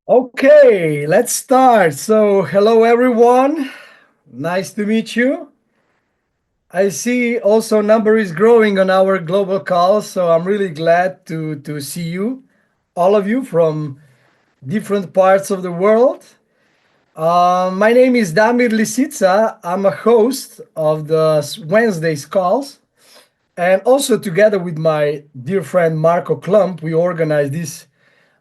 Okay, let's start. So, hello everyone. Nice to meet you. I see also number is growing on our global call, so I'm really glad to see you, all of you from different parts of the world. My name is Damir Lisica. I'm a host of the Wednesdays calls, and also together with my dear friend Marco Klump, we organize this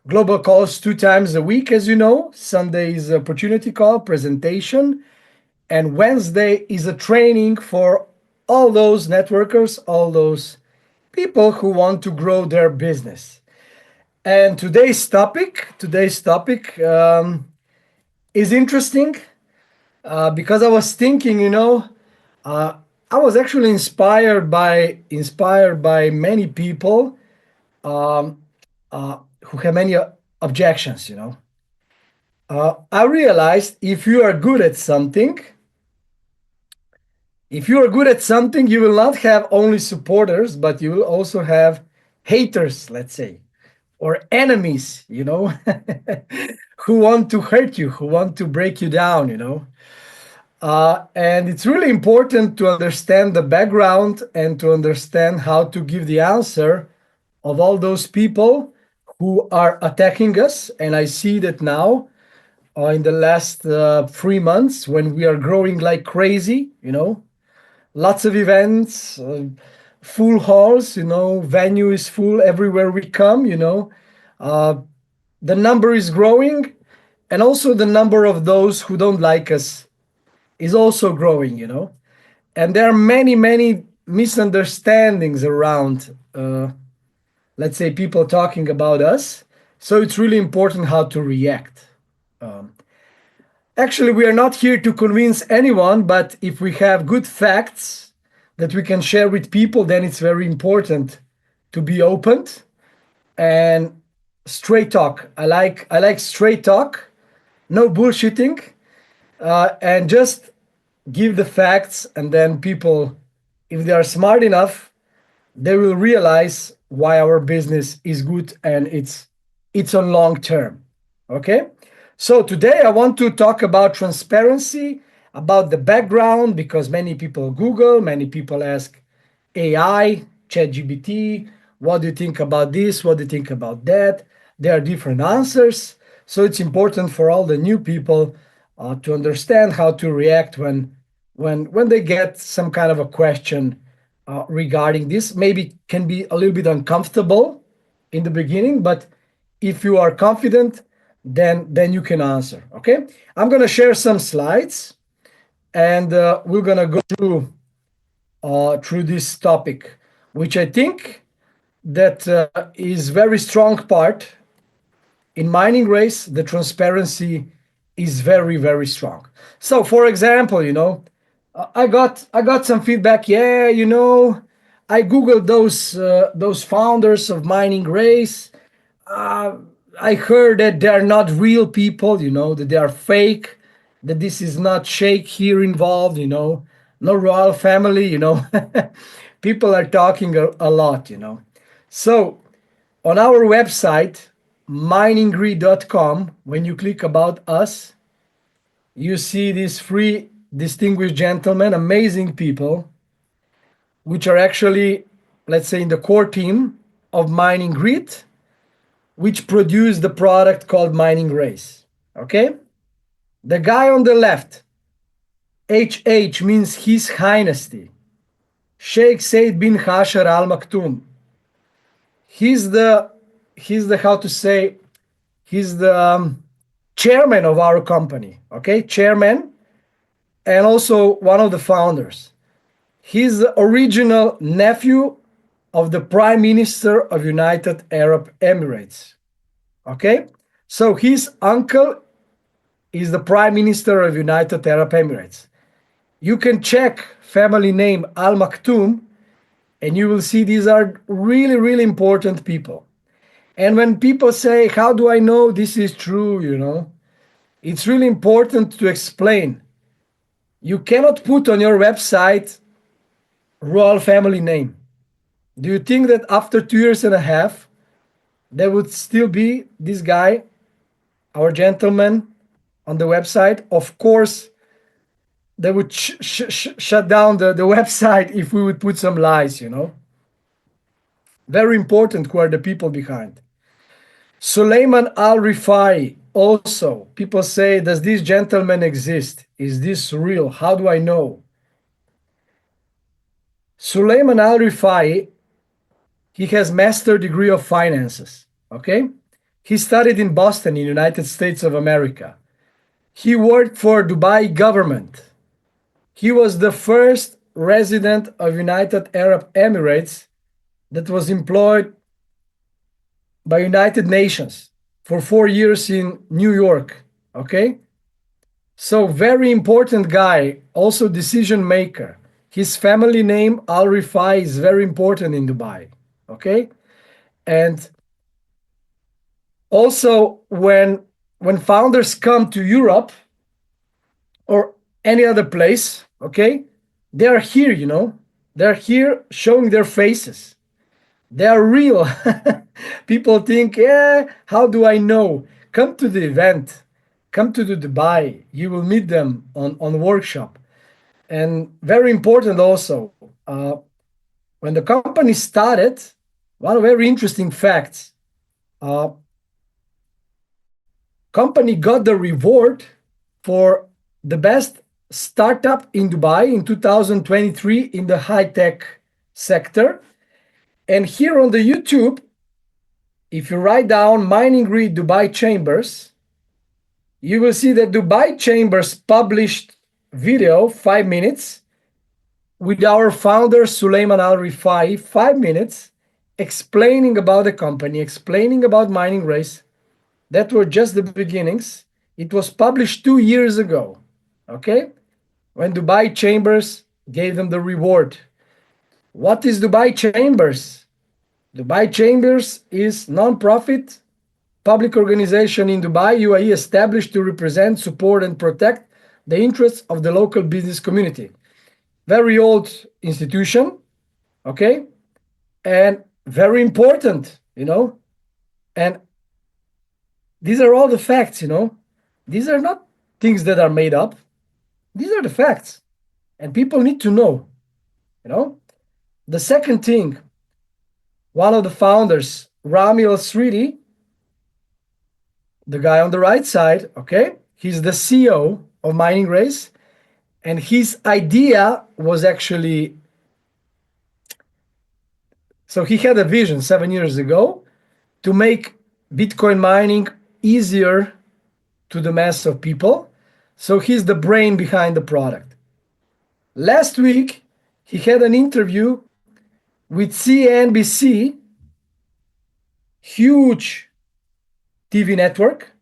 global calls 2 times a week, as you know. Sunday is opportunity call presentation, and Wednesday is a training for all those networkers, all those people who want to grow their business. And today's topic is interesting because I was thinking, uh, I was actually inspired by many people um, who have many objections. I realized if you are good at something, you will not have only supporters, but you will also have haters, let's say, or enemies, who want to hurt you, who want to break you down. And it's really important to understand the background and to understand how to give the answer of all those people who are attacking us. And I see that now in the last 3 months when we are growing like crazy, lots of events, full halls, venue is full everywhere we come. Uh, the number is growing, and also the number of those who don't like us is also growing. And there are many, many misunderstandings around, let's say, people talking about us. So it's really important how to react. Um, Actually, we are not here to convince anyone, but if we have good facts that we can share with people, then it's very important to be open and straight talk. I like straight talk, no bullshitting, and just give the facts, and then people, if they are smart enough, they will realize why our business is good and it's on long term. Okay, so today I want to talk about transparency, about the background, because many people Google, many people ask AI, ChatGPT, what do you think about this, what do you think about that. There are different answers, so it's important for all the new people to understand how to react when they get some kind of a question regarding this. Maybe can be a little bit uncomfortable in the beginning, but if you are confident, then you can answer. Okay, I'm gonna share some slides, and we're gonna go through this topic, which I think that is very strong part in mining race. The transparency is very, very strong. So, for example, I got some feedback. Yeah, I googled those founders of mining race. uh, I heard that they are not real people, that they are fake, that this is not Sheikh here involved, no royal family. People are talking a lot. So on our website, mininggrid.com, when you click about us, you see these three distinguished gentlemen, amazing people, which are actually, let's say, in the core team of Mining Grid, which produced the product called Mining Race. Okay? The guy on the left, HH, means His Highness, Sheikh Said bin Hashar Al Maktoum. He's the how to say, he's the chairman of our company. Okay, chairman, and also one of the founders. He's the original nephew of the Prime Minister of United Arab Emirates. Okay, so his uncle is the Prime Minister of United Arab Emirates. You can check family name Al Maktoum, and you will see these are really, really important people. And when people say, how do I know this is true? It's really important to explain. You cannot put on your website royal family name. Do you think that after 2 years and a half, there would still be this guy our gentlemen on the website. Of course, they would shut down the website if we would put some lies, you know. Very important who are the people behind. Suleiman Al Rifai, also, people say, does this gentleman exist? Is this real? How do I know? Suleiman Al Rifai, he has master degree of finances. Okay, he studied in Boston, in United States of America. He worked for Dubai government. He was the first resident of United Arab Emirates that was employed by United Nations for 4 years in New York. Okay, so very important guy, also decision maker. His family name Al Rifai is very important in Dubai. Okay, and also when founders come to Europe or any other place, okay, they are here, you know, they're here showing their faces. They are real. People think, yeah, how do I know? Come to the event, come to the Dubai. You will meet them on workshop. And very important also, when the company started, one very interesting fact. Uh, Company got the reward for the best startup in Dubai in 2023 in the high tech sector. And here on the YouTube, if you write down Mining Grid Dubai Chambers, you will see that Dubai Chambers published video 5 minutes with our founder Suleiman Al Rifai, 5 minutes, explaining about the company, explaining about mining race. That were just the beginnings. It was published 2 years ago, okay? When Dubai Chambers gave them the reward. What is Dubai Chambers? Dubai Chambers is non-profit public organization in Dubai, UAE, established to represent, support, and protect the interests of the local business community. Very old institution, okay? And very important, you know? And these are all the facts, you know? These are not things that are made up. These are the facts. And people need to know, you know? The second thing, one of the founders, Rami Al-Sridi, the guy on the right side, okay? He's the CEO of Mining Race. And his idea was actually, so he had a vision 7 years ago to make Bitcoin mining easier to the mass of people. So he's the brain behind the product. Last week, he had an interview with CNBC, huge TV network,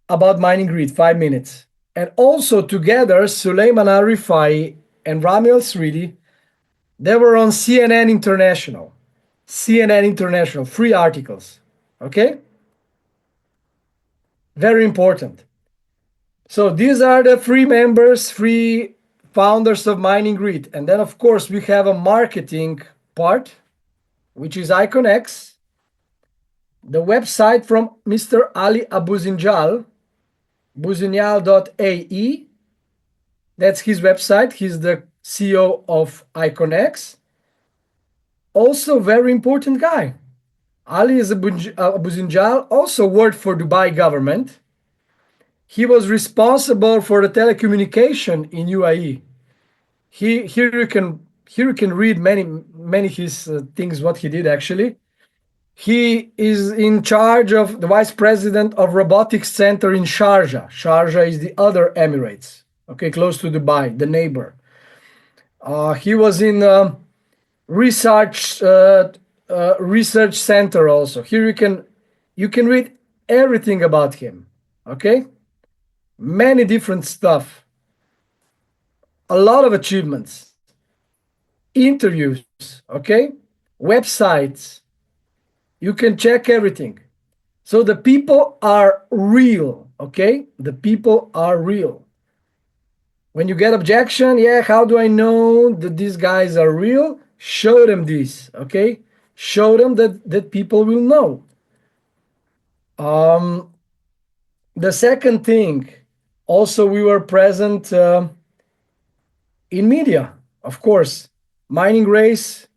about mining grid, 5 minutes. And also together, Suleiman Al Rifai and Rami Al Sridi, they were on CNN International. CNN International, free articles. Okay? Very important. So these are the free members, free founders of Mining Grid. And then, of course, we have a marketing part, which is IconX, the website from Mr. Ali Abuzinjal, buzinjal.ae. That's his website. He's the CEO of IconX. Also, very important guy. Ali Abuzinjal also worked for Dubai government. He was responsible for the telecommunication in UAE. Here you can read many his things what he did actually. He is in charge of the vice president of robotics center in Sharjah. Sharjah is the other Emirates, okay, close to Dubai, the neighbor. He was in research research center also. Here you can read everything about him, okay? Many different stuff, a lot of achievements, interviews, okay, websites. You can check everything. So the people are real, okay? The people are real. When you get objection, yeah, how do I know that these guys are real? Show them this, okay? Show them that people will know. The second thing, also we were present in media, of course. Mining race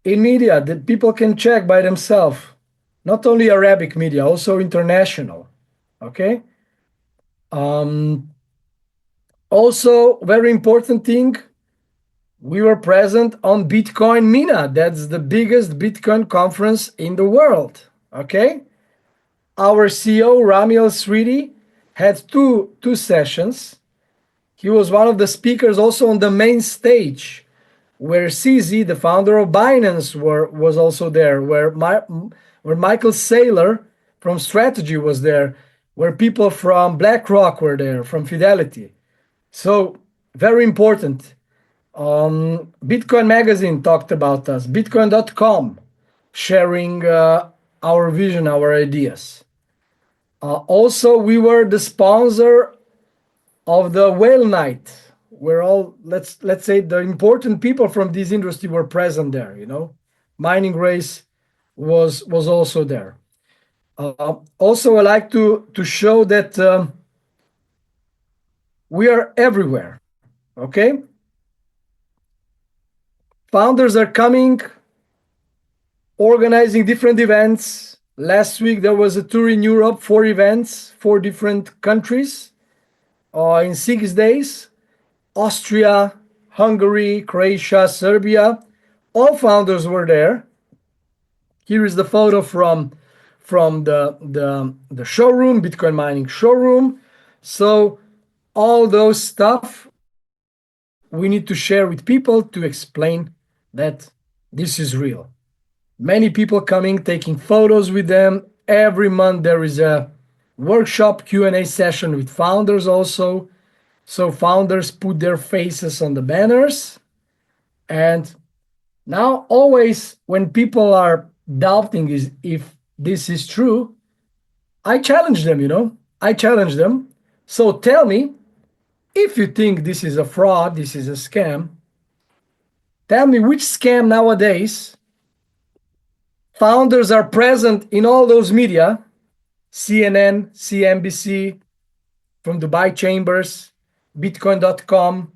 in media that people can check by themselves. Not only Arabic media, also international. Okay. Um, Also, very important thing, we were present on Bitcoin Mina. That's the biggest Bitcoin conference in the world. Okay. Our CEO Rami Al Sridi had two sessions. He was one of the speakers also on the main stage, where CZ, the founder of Binance, was also there, where Michael Saylor from Strategy was there, where people from BlackRock were there, from Fidelity. So very important. Bitcoin Magazine talked about us, Bitcoin.com, sharing our vision, our ideas. Also, we were the sponsor of the Whale Night, where all let's say the important people from this industry were present there. Mining race was also there. Also, I like to show that we are everywhere. Okay, founders are coming, organizing different events. Last week there was a tour in Europe, 4 events, 4 different countries, in 6 days. Austria, Hungary, Croatia, Serbia. All founders were there. Here is the photo from the showroom, Bitcoin mining showroom. So all those stuff we need to share with people to explain that this is real. Many people coming, taking photos with them. Every month there is a workshop Q&A session with founders also. So founders put their faces on the banners. And now always when people are doubting is if this is true, I challenge them. I challenge them. So tell me, if you think this is a fraud, this is a scam, tell me which scam nowadays founders are present in all those media, CNN, CNBC, from Dubai Chambers, Bitcoin.com.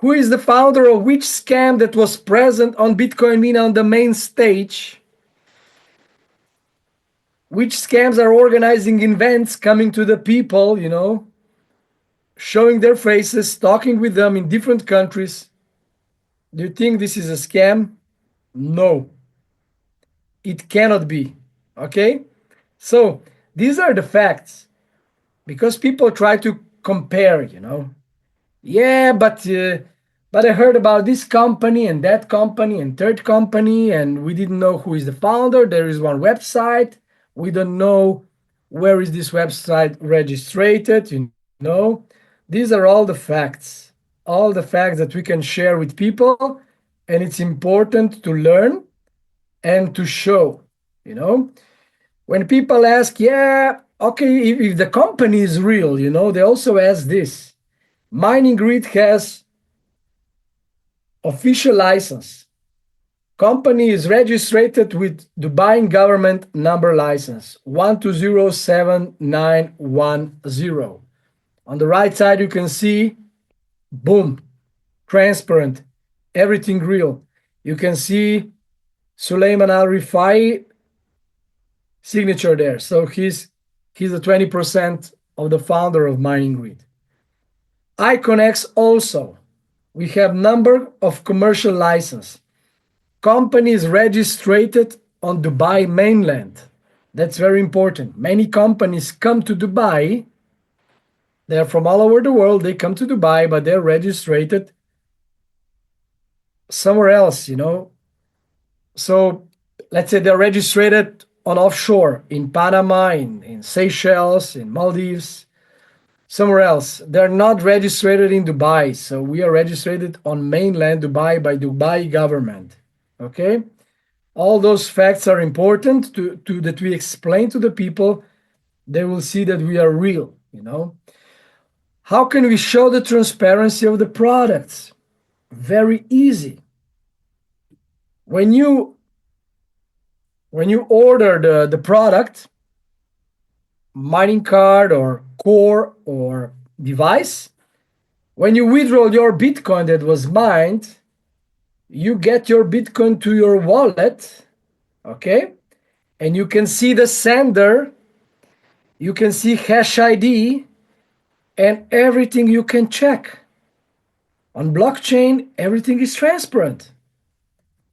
Who is the founder of which scam that was present on Bitcoin Mina on the main stage? Which scams are organizing events, coming to the people, showing their faces, talking with them in different countries? Do you think this is a scam? No, it cannot be. Okay? So these are the facts, because people try to compare. Yeah, but I heard about this company and that company and third company, and we didn't know who is the founder. There is one website. We don't know where is this website registered. These are all the facts that we can share with people, and it's important to learn and to show. You know, when people ask, yeah, okay, if the company is real, they also ask this. Mining Grid has official license. Company is registered with Dubai government number license 1207910. On the right side, you can see, boom, transparent, everything real. You can see Suleiman Al Rifai signature there. So he's the 20% of the founder of Mining Grid. Iconex also. We have number of commercial license. Companies registered on Dubai mainland. That's very important. Many companies come to Dubai. They're from all over the world. They come to Dubai, but they're registered somewhere else. So let's say they're registered on offshore in Panama, in Seychelles, in Maldives, somewhere else. They're not registered in Dubai. So we are registered on mainland Dubai by Dubai government. Okay? All those facts are important to that we explain to the people. They will see that we are real. How can we show the transparency of the products? Very easy. When you order the product, mining card or core or device, when you withdraw your Bitcoin that was mined, you get your Bitcoin to your wallet, okay? And you can see the sender, you can see hash ID, and everything you can check. On blockchain, everything is transparent,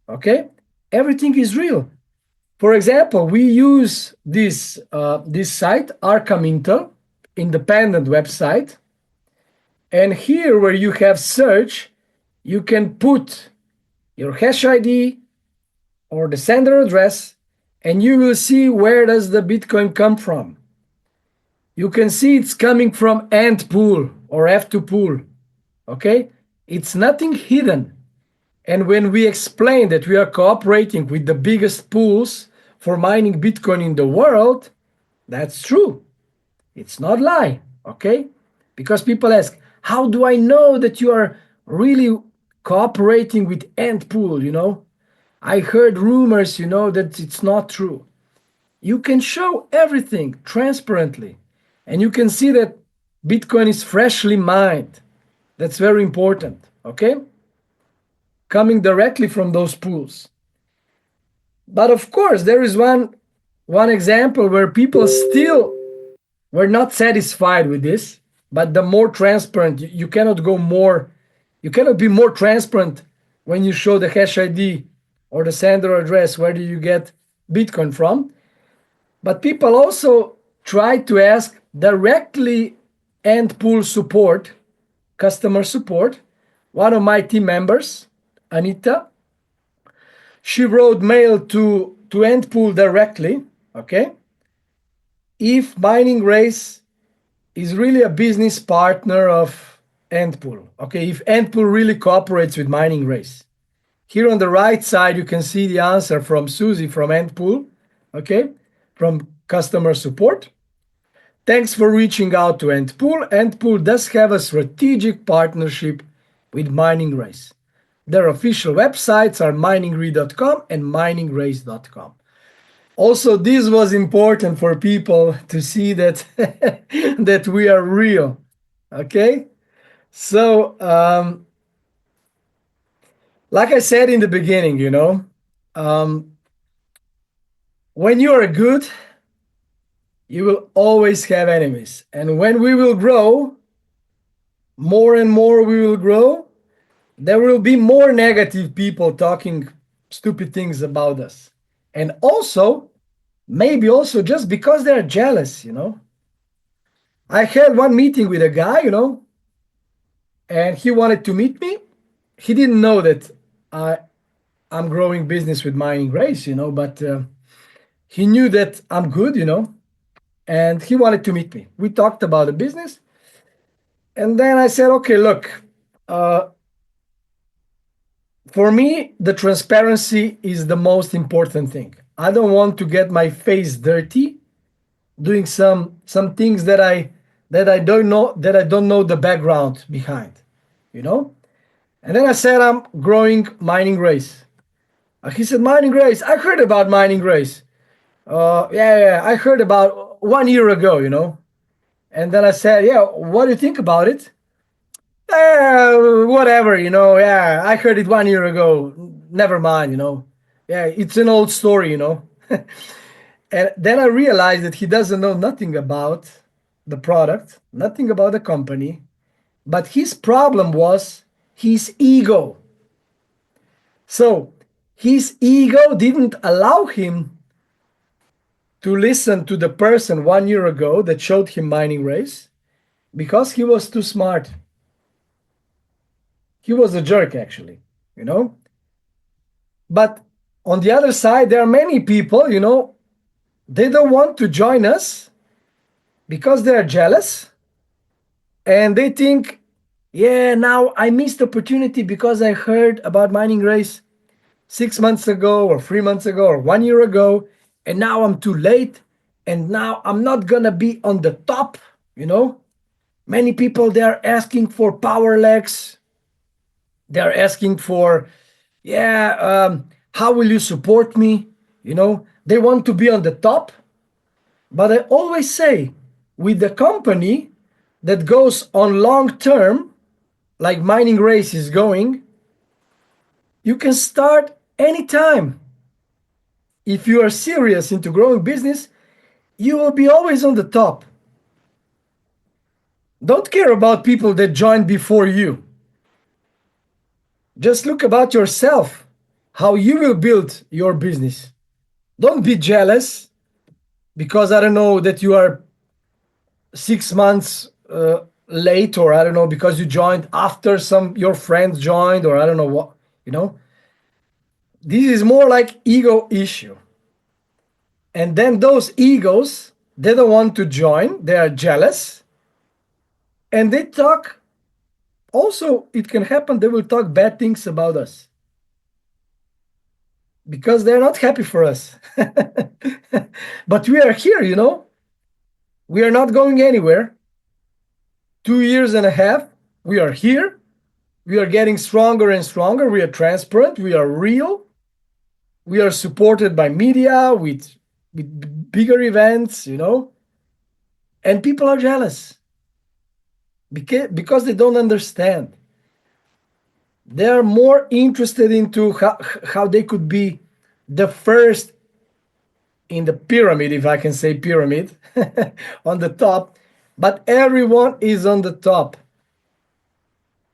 okay? Everything is real. For example, we use this site, Arkham Intel, independent website. And here where you have search, you can put your hash ID or the sender address, and you will see where does the Bitcoin come from. You can see it's coming from Antpool or F2Pool, okay? It's nothing hidden. And when we explain that we are cooperating with the biggest pools for mining Bitcoin in the world, that's true. It's not lie, okay? Because people ask, how do I know that you are really cooperating with Antpool, I heard rumors, that it's not true. You can show everything transparently, and you can see that Bitcoin is freshly mined. That's very important, okay? Coming directly from those pools. But of course, there is one example where people still were not satisfied with this, but the more transparent, you cannot go more, you cannot be more transparent when you show the hash ID or the sender address, where do you get Bitcoin from. But people also try to ask directly end pool support, customer support. One of my team members, Anita, she wrote mail to Antpool directly, okay? If Mining Race is really a business partner of Antpool, okay? If Antpool really cooperates with Mining Race. Here on the right side, you can see the answer from Susie from Antpool, okay? From customer support. Thanks for reaching out to Antpool. Antpool does have a strategic partnership with Mining Race. Their official websites are miningree.com and miningrace.com. Also, this was important for people to see that that we are real. Okay, so like I said in the beginning, um, when you are good, you will always have enemies, and when we will grow, more and more we will grow, there will be more negative people talking stupid things about us. And also, maybe also just because they're jealous. I had one meeting with a guy, and he wanted to meet me. He didn't know that I'm growing business with Mining Race, but he knew that I'm good, and he wanted to meet me. We talked about the business. And then I said, okay, look, uh, for me, the transparency is the most important thing. I don't want to get my face dirty doing some things that I don't know the background behind, you know. And then I said I'm growing Mining Race. He said Mining Race. I heard about Mining Race. Yeah, I heard about 1 year ago. And then I said, yeah, what do you think about it? Whatever. Yeah, I heard it 1 year ago. Never mind. Yeah, it's an old story. And then I realized that he doesn't know nothing about the product, nothing about the company, but his problem was his ego. So his ego didn't allow him to listen to the person 1 year ago that showed him Mining Race because he was too smart. He was a jerk, actually. But on the other side, there are many people, they don't want to join us because they're jealous and they think, yeah, now I missed opportunity because I heard about Mining Race 6 months ago or 3 months ago or 1 year ago, and now I'm too late, and now I'm not gonna be on the top. Many people, they are asking for power legs. They're asking for, yeah, how will you support me? They want to be on the top, But I always say, with the company that goes on long term, like mining race is going, you can start anytime. If you are serious into growing business, you will be always on the top. Don't care about people that joined before you. Just look about yourself, how you will build your business. Don't be jealous because I don't know that you are 6 months late, or I don't know because you joined after some your friends joined, or I don't know what, you know. This is more like ego issue. And then those egos, they don't want to join, they are jealous, and they talk. Also, it can happen they will talk bad things about us because they're not happy for us. But we are here, we are not going anywhere. 2 years and a half, we are here. We are getting stronger and stronger. We are transparent. We are real. We are supported by media with bigger events, and people are jealous because they don't understand. They are more interested into how they could be the first in the pyramid, if I can say pyramid, on the top, but everyone is on the top.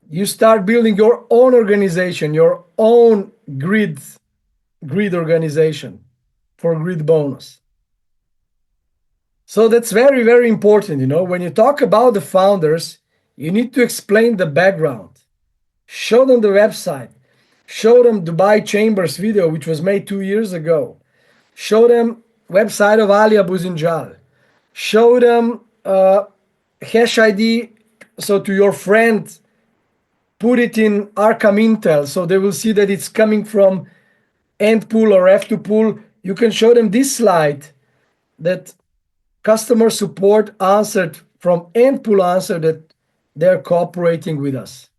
You start building your own organization, your own grid organization for grid bonus. So that's very, very important. When you talk about the founders, you need to explain the background, show them the website, show them Dubai Chambers video, which was made 2 years ago, show them website of Ali Abu Zinjal, show them hash ID. So to your friend, put it in Arkham Intel, so they will see that it's coming from Antpool or F2Pool. You can show them this slide that customer support answered from Antpool answered that they're cooperating with us.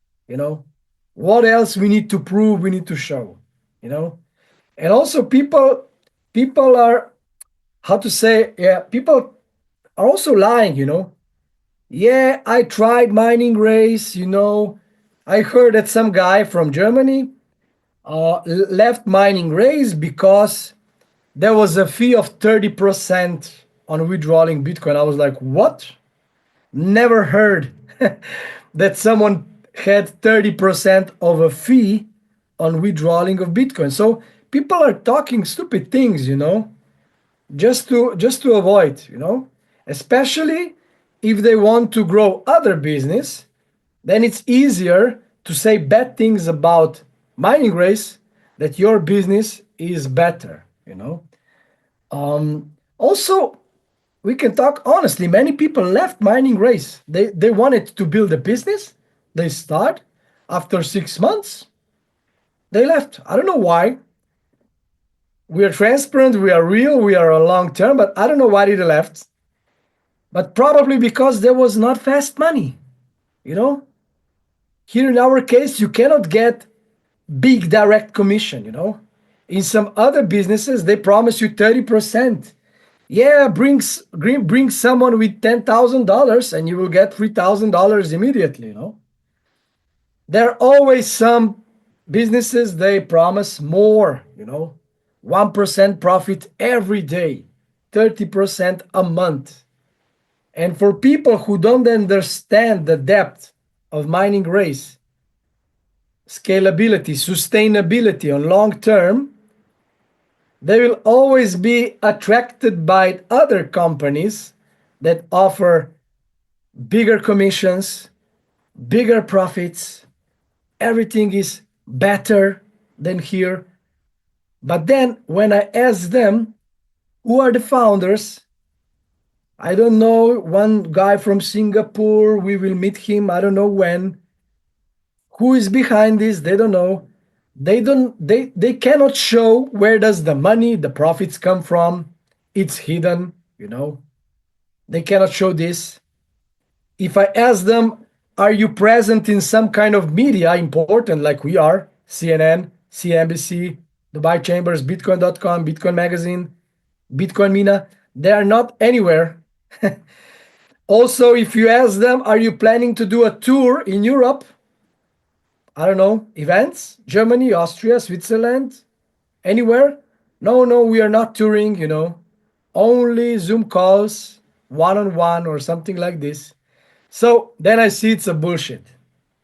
What else we need to prove, we need to show. And also people are, how to say, yeah, people are also lying. Yeah, I tried mining race. I heard that some guy from Germany left mining race because there was a fee of 30% on withdrawing Bitcoin. I was like, what? Never heard that someone had 30% of a fee on withdrawing of Bitcoin. So people are talking stupid things, just to avoid, especially if they want to grow other business, then it's easier to say bad things about mining race that your business is better. Also, we can talk honestly. Many people left mining race. They wanted to build a business. They start after 6 months. They left. I don't know why. We are transparent. We are real. We are a long term. But I don't know why they left. But probably because there was not fast money. Here in our case, you cannot get big direct commission. In some other businesses, they promise you 30%. Yeah, bring someone with $10,000 and you will get $3,000 immediately. There are always some businesses they promise more. 1% profit every day, 30% a month. And for people who don't understand the depth of mining race, scalability, sustainability on long term, they will always be attracted by other companies that offer bigger commissions, bigger profits. Everything is better than here. But then when I ask them, who are the founders? I don't know. One guy from Singapore, we will meet him. I don't know when. Who is behind this? They don't know. They cannot show where does the money, the profits come from. It's hidden. They cannot show this. If I ask them, are you present in some kind of media important like we are, CNN, CNBC, Dubai Chambers, Bitcoin.com, Bitcoin Magazine, Bitcoin Mina, They are not anywhere. Also, if you ask them, are you planning to do a tour in Europe? I don't know, events? Germany, Austria, Switzerland, anywhere? No, no, we are not touring, only Zoom calls, one on one, or something like this. So then I see it's a bullshit.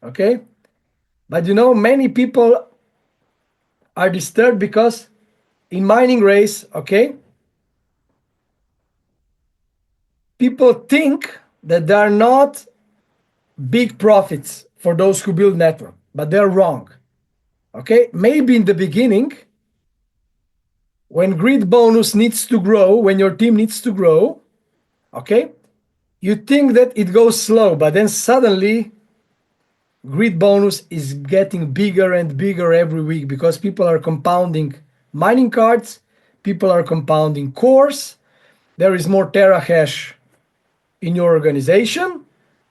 Okay? But many people are disturbed because in mining race, okay, people think that there are not big profits for those who build network, but they're wrong. Okay? Maybe in the beginning, when grid bonus needs to grow, when your team needs to grow, okay, you think that it goes slow, but then suddenly grid bonus is getting bigger and bigger every week because people are compounding mining cards, people are compounding cores, there is more terahash in your organization.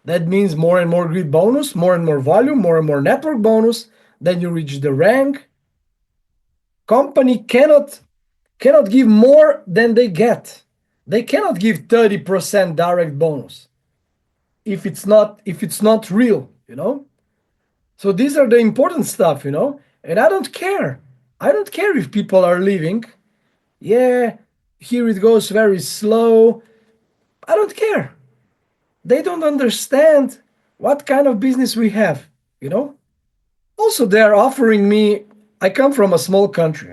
That means more and more grid bonus, more and more volume, more and more network bonus. Then you reach the rank. Company cannot give more than they get. They cannot give 30% direct bonus if it's not real. So these are the important stuff. And I don't care. I don't care if people are leaving. Yeah, here it goes very slow. I don't care. They don't understand what kind of business we have. Also, they're offering me, I come from a small country.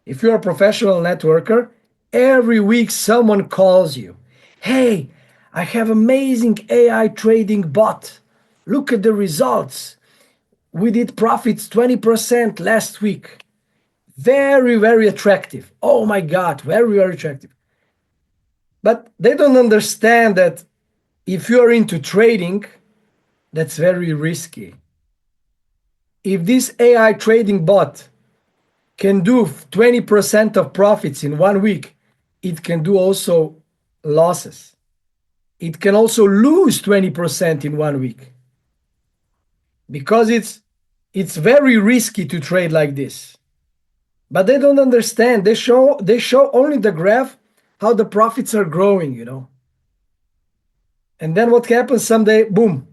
If you're a professional networker, every week someone calls you. Hey, I have amazing AI trading bot. Look at the results. We did profits 20% last week. Very, very attractive. Oh my God, very, very attractive. But they don't understand that if you're into trading, that's very risky. If this AI trading bot can do 20% of profits in 1 week, it can do also losses. It can also lose 20% in 1 week because it's very risky to trade like this. But they don't understand. They show only the graph how the profits are growing. And then what happens someday? Boom.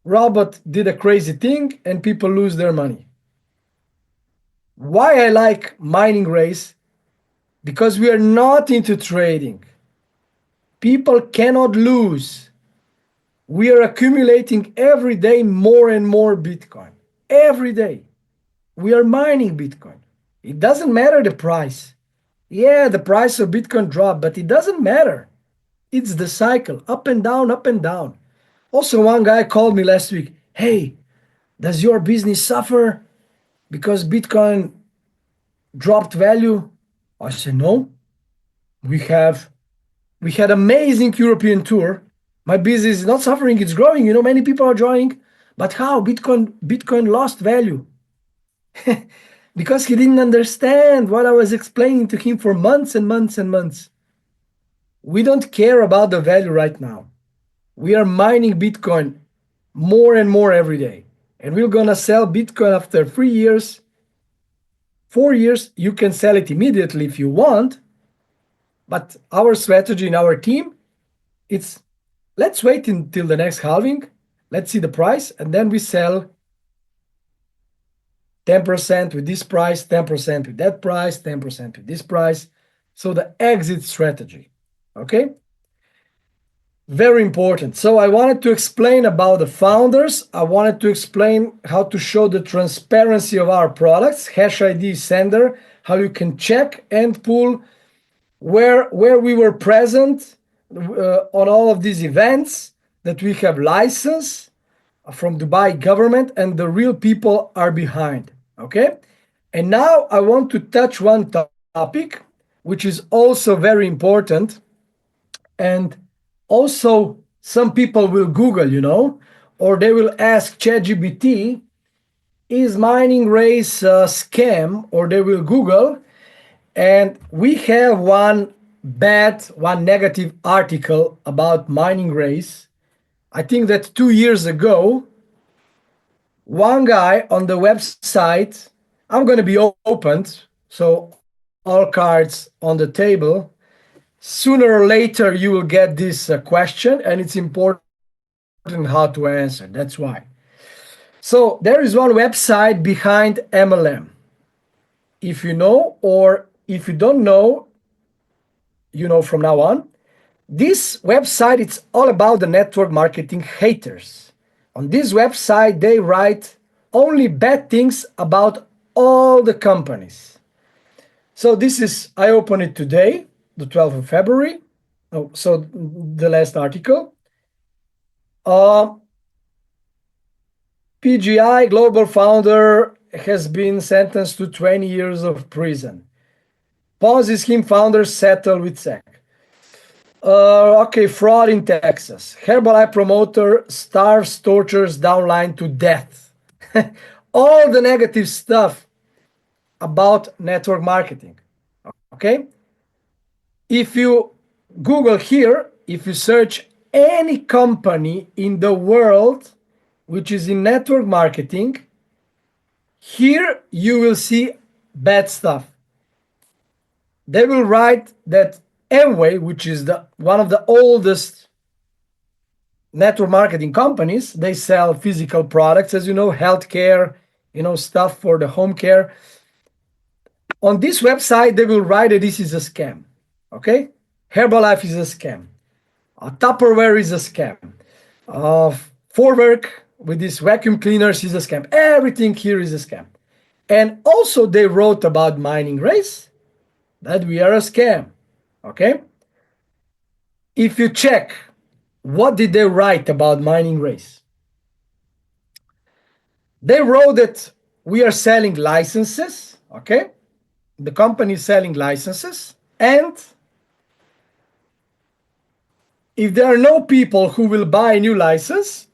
Robot did a crazy thing and people lose their money. Why I like mining race? Because we are not into trading. People cannot lose. We are accumulating every day more and more Bitcoin. Every day. We are mining Bitcoin. It doesn't matter the price. Yeah, the price of Bitcoin dropped, but it doesn't matter. It's the cycle, up and down, up and down. Also, one guy called me last week. Hey, does your business suffer because Bitcoin dropped value? I said, no. We had amazing European tour. My business is not suffering, it's growing. Many people are joining. But how? Bitcoin lost value. Because he didn't understand what I was explaining to him for months and months and months. We don't care about the value right now. We are mining Bitcoin more and more every day. And we're going to sell Bitcoin after 3 years, 4 years. You can sell it immediately if you want. But our strategy in our team, it's let's wait until the next halving. Let's see the price. And then we sell 10% with this price, 10% with that price, 10% with this price. So the exit strategy. Okay? Very important. So I wanted to explain about the founders. I wanted to explain how to show the transparency of our products, hash ID sender, how you can check Antpool, where we were present on all of these events, that we have license from Dubai government and the real people are behind. Okay? And now I want to touch one topic, which is also very important. And also, some people will Google, or they will ask ChatGPT, is mining race a scam? Or they will Google, and we have one negative article about mining race. I think that 2 years ago, one guy on the website, I'm going to be opened, so all cards on the table. Sooner or later, you will get this question, and it's important how to answer. That's why. So there is one website behind MLM. If you know, or if you don't know, you know from now on. This website, it's all about the network marketing haters. On this website, they write only bad things about all the companies. So this is, I opened it today, the 12th of February. Oh, so the last article. Uh, PGI global founder has been sentenced to 20 years of prison. Ponzi scheme founders settle with SEC. Okay, fraud in Texas. Herbalife promoter starves, tortures downline to death. All the negative stuff about network marketing. Okay? If you Google here, if you search any company in the world which is in network marketing, here you will see bad stuff. They will write that Amway, which is one of the oldest network marketing companies, they sell physical products, as you know, healthcare, stuff for the home care. On this website, they will write that this is a scam. Okay? Herbalife is a scam. Tupperware is a scam. Forwork with these vacuum cleaners is a scam. Everything here is a scam. And also they wrote about mining race that we are a scam. Okay? If you check what did they write about mining race? They wrote that we are selling licenses, okay? The company is selling licenses, and if there are no people who will buy a new license,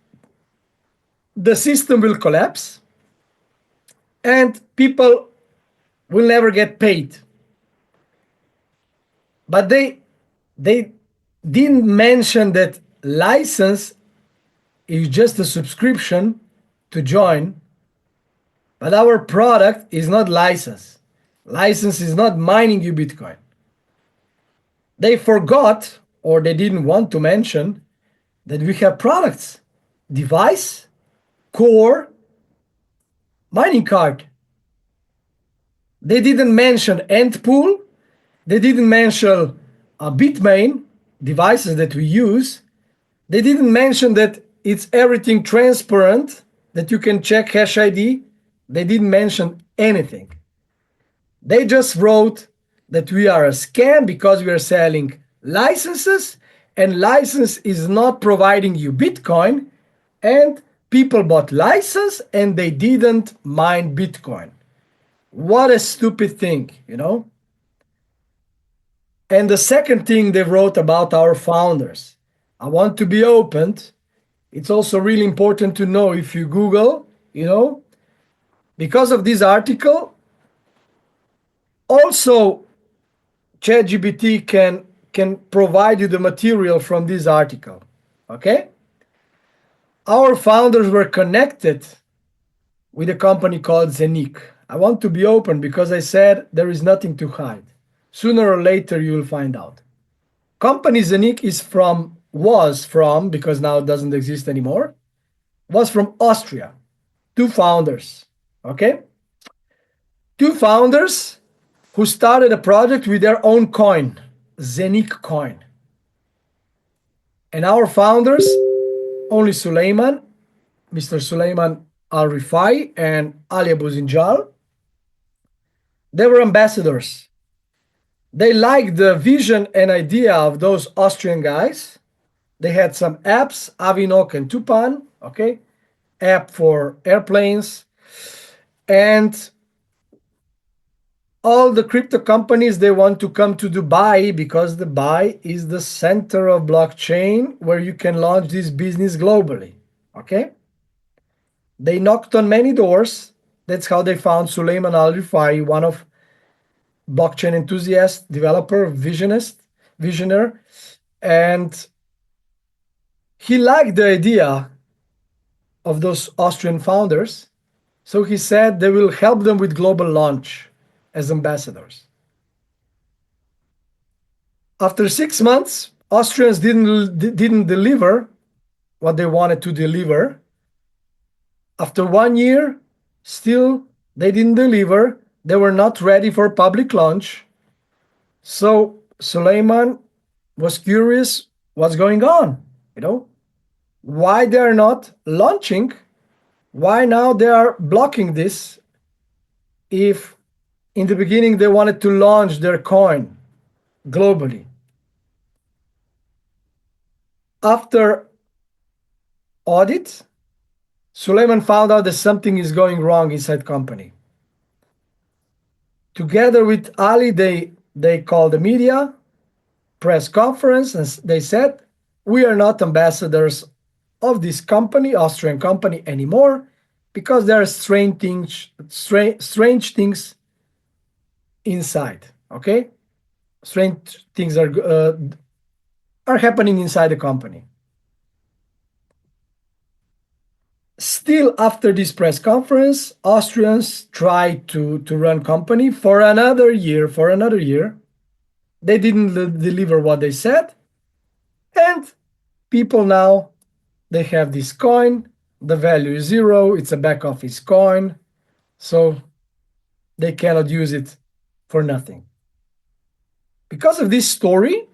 the system will collapse and people will never get paid. But they didn't mention that license is just a subscription to join, but our product is not license. License is not mining you Bitcoin. They forgot, or they didn't want to mention, that we have products: device, core, mining card. They didn't mention Antpool. They didn't mention Bitmain devices that we use. They didn't mention that it's everything transparent, that you can check hash ID. They didn't mention anything. They just wrote that we are a scam because we are selling licenses, and license is not providing you Bitcoin, and people bought license and they didn't mine Bitcoin. What a stupid thing, And the second thing they wrote about our founders: I want to be opened. It's also really important to know, if you Google, because of this article, also ChatGPT can provide you the material from this article. Okay? Our founders were connected with a company called Zenic. I want to be open because I said there is nothing to hide. Sooner or later you will find out. Company Zenic was from, because now it doesn't exist anymore, was from Austria. Two founders. Okay? Two founders who started a project with their own coin, Zenic coin. And our founders, only Suleiman, Mr. Suleiman Al Rifai and Ali Abu Zinjal, they were ambassadors. They liked the vision and idea of those Austrian guys. They had some apps, Avinok and Tupan, okay? App for airplanes. And all the crypto companies, they want to come to Dubai because Dubai is the center of blockchain where you can launch this business globally, okay? They knocked on many doors. That's how they found Suleiman Al Rifai, one of blockchain enthusiast, developer, visionary, and he liked the idea of those Austrian founders. So he said they will help them with global launch as ambassadors. After 6 months, Austrians didn't deliver what they wanted to deliver. After 1 year, still they didn't deliver. They were not ready for public launch. So Suleiman was curious what's going on, you know, why they are not launching, why now they are blocking this if in the beginning they wanted to launch their coin globally. After audit, Suleiman found out that something is going wrong inside company. Together with Ali, they called the media, press conference, and they said, we are not ambassadors of this company, Austrian company, anymore, because there are strange things inside. Okay, strange things are happening inside the company. Still, after this press conference, Austrians tried to run company for another year. For another year, they didn't deliver what they said, and people now they have this coin. The value is zero. It's a back office coin, so they cannot use it for nothing. Because of this story,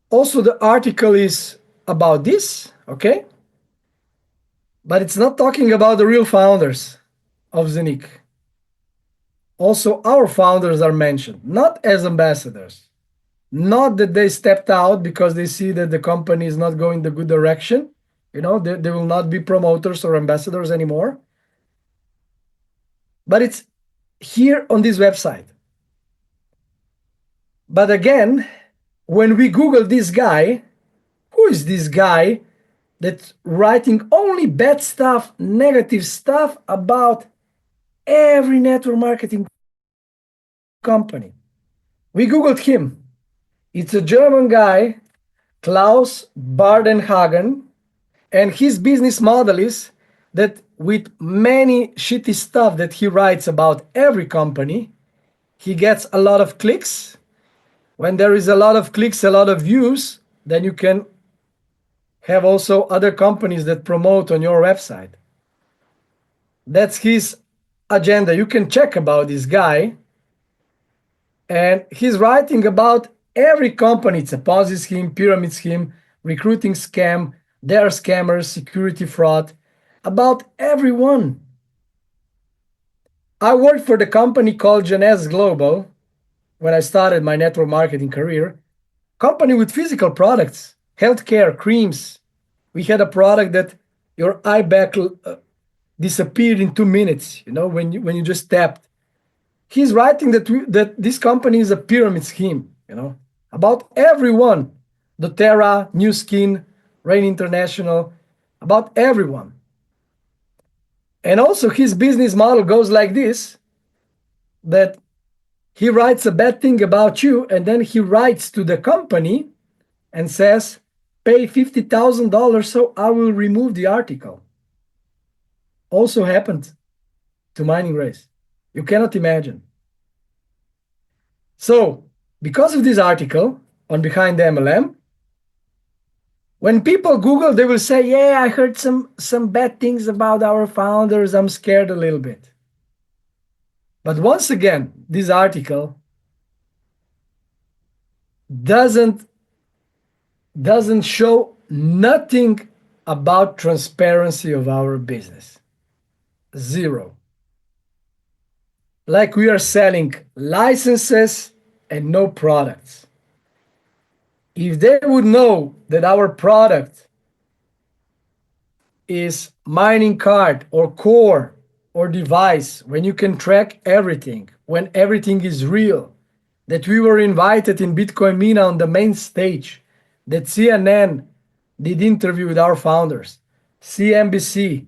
also the article is about this, okay? But it's not talking about the real founders of Zenic. Also, our founders are mentioned, not as ambassadors. Not that they stepped out because they see that the company is not going the good direction. You know, they will not be promoters or ambassadors anymore. But it's here on this website. But again, when we Google this guy, who is this guy that's writing only bad stuff, negative stuff about every network marketing company? We Googled him. It's a German guy, Klaus Bardenhagen, and his business model is that with many shitty stuff that he writes about every company, he gets a lot of clicks. When there is a lot of clicks, a lot of views, then you can have also other companies that promote on your website. That's his agenda. You can check about this guy. And he's writing about every company. It's a Ponzi scheme, pyramid scheme, recruiting scam, they're scammers, security fraud, about everyone. I worked for the company called Genes Global when I started my network marketing career. Company with physical products, healthcare, creams. We had a product that your eye back disappeared in 2 minutes, you know, when you just tapped. He's writing that this company is a pyramid scheme, you know, about everyone. doTERRA, New Skin, Rain International, about everyone. And also his business model goes like this, that he writes a bad thing about you, and then he writes to the company and says, pay $50,000 so I will remove the article. Also happened to Mining Race. You cannot imagine. So, because of this article on Behind the MLM, when people Google, they will say, yeah, I heard some bad things about our founders. I'm scared a little bit. But once again, this article doesn't show nothing about transparency of our business. Zero. Like we are selling licenses and no products. If they would know that our product is mining card or core or device, when you can track everything, when everything is real, that we were invited in Bitcoin Mina on the main stage, that CNN did interview with our founders, CNBC,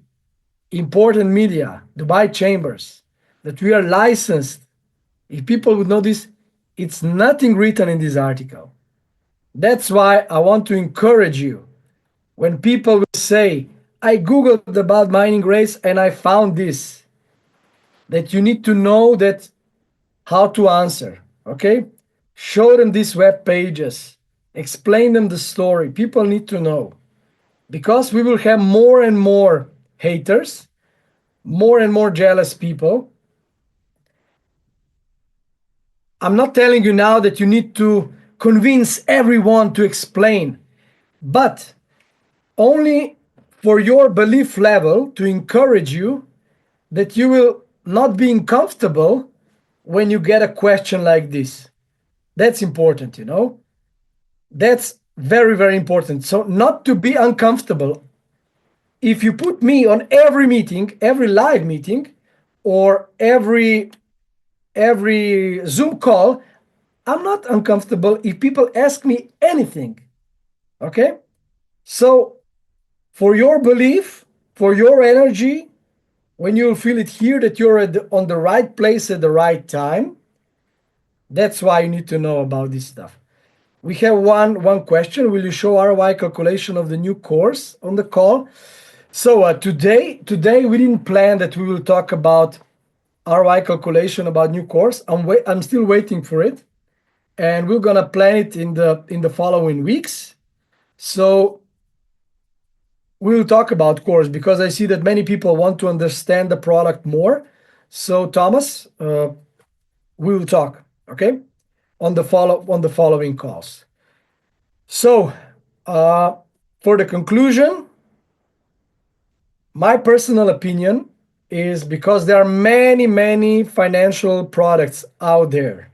important media, Dubai Chambers, that we are licensed. If people would know this, it's nothing written in this article. That's why I want to encourage you. When people will say, I Googled about Mining Race and I found this, that you need to know that how to answer, okay? Show them these web pages. Explain them the story. People need to know. Because we will have more and more haters, more and more jealous people. I'm not telling you now that you need to convince everyone to explain, but only for your belief level to encourage you that you will not be uncomfortable when you get a question like this. That's important, you know? That's very, very important. So, not to be uncomfortable. If you put me on every meeting, every live meeting, or every Zoom call, I'm not uncomfortable if people ask me anything. Okay? So, for your belief, for your energy, when you feel it here that you're on the right place at the right time, that's why you need to know about this stuff. We have one question. Will you show ROI calculation of the new course on the call? So today we didn't plan that we will talk about ROI calculation about new course. I'm still waiting for it, and we're gonna plan it in the following weeks. So we'll talk about course because I see that many people want to understand the product more. So Thomas, we will talk, okay, on the following calls. So for the conclusion, my personal opinion is because there are many financial products out there.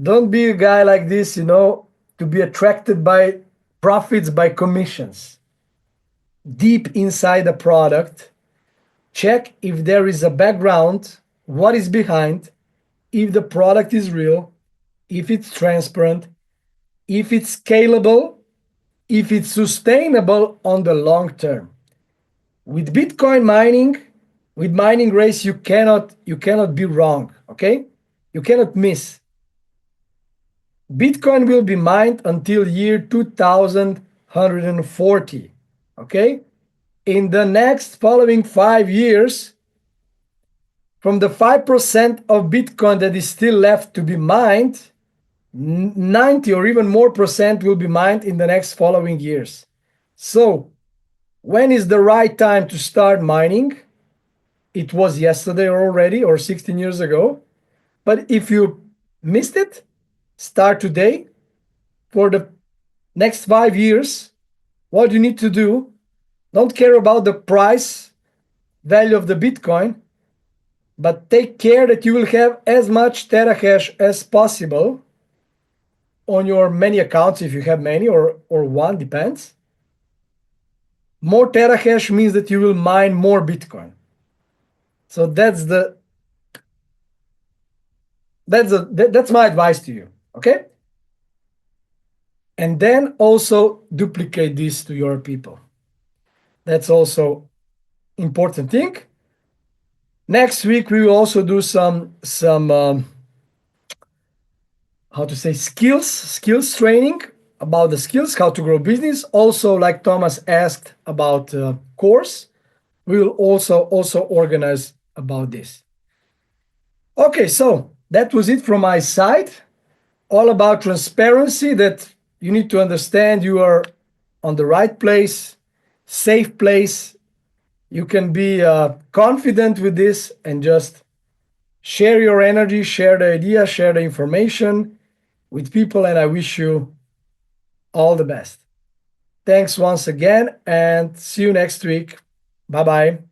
Don't be a guy like this, you know, to be attracted by profits by commissions. Deep inside the product, check if there is a background, what is behind, if the product is real, if it's transparent, if it's scalable, if it's sustainable on the long term. With Bitcoin mining, with mining race, you cannot be wrong, okay? You cannot miss. Bitcoin will be mined until year 2140, okay? In the next following 5 years, from the 5% of Bitcoin that is still left to be mined, 90 or even more percent will be mined in the next following years. So, when is the right time to start mining? It was yesterday already or 16 years ago. But if you missed it, start today. For the next 5 years, what you need to do, don't care about the price value of the Bitcoin, but take care that you will have as much terahash as possible on your many accounts, if you have many, or one, depends. More terahash means that you will mine more Bitcoin. So that's my advice to you. Okay? And then also duplicate this to your people. That's also important thing. Next week we will also do some how to say skills training about the skills, how to grow business. Also, like Thomas asked about course, we will also organize about this. Okay, so that was it from my side. All about transparency, that you need to understand you are on the right place, safe place. You can be confident with this and just share your energy, share the idea, share the information with people, and I wish you all the best. Thanks once again, and see you next week. Bye bye.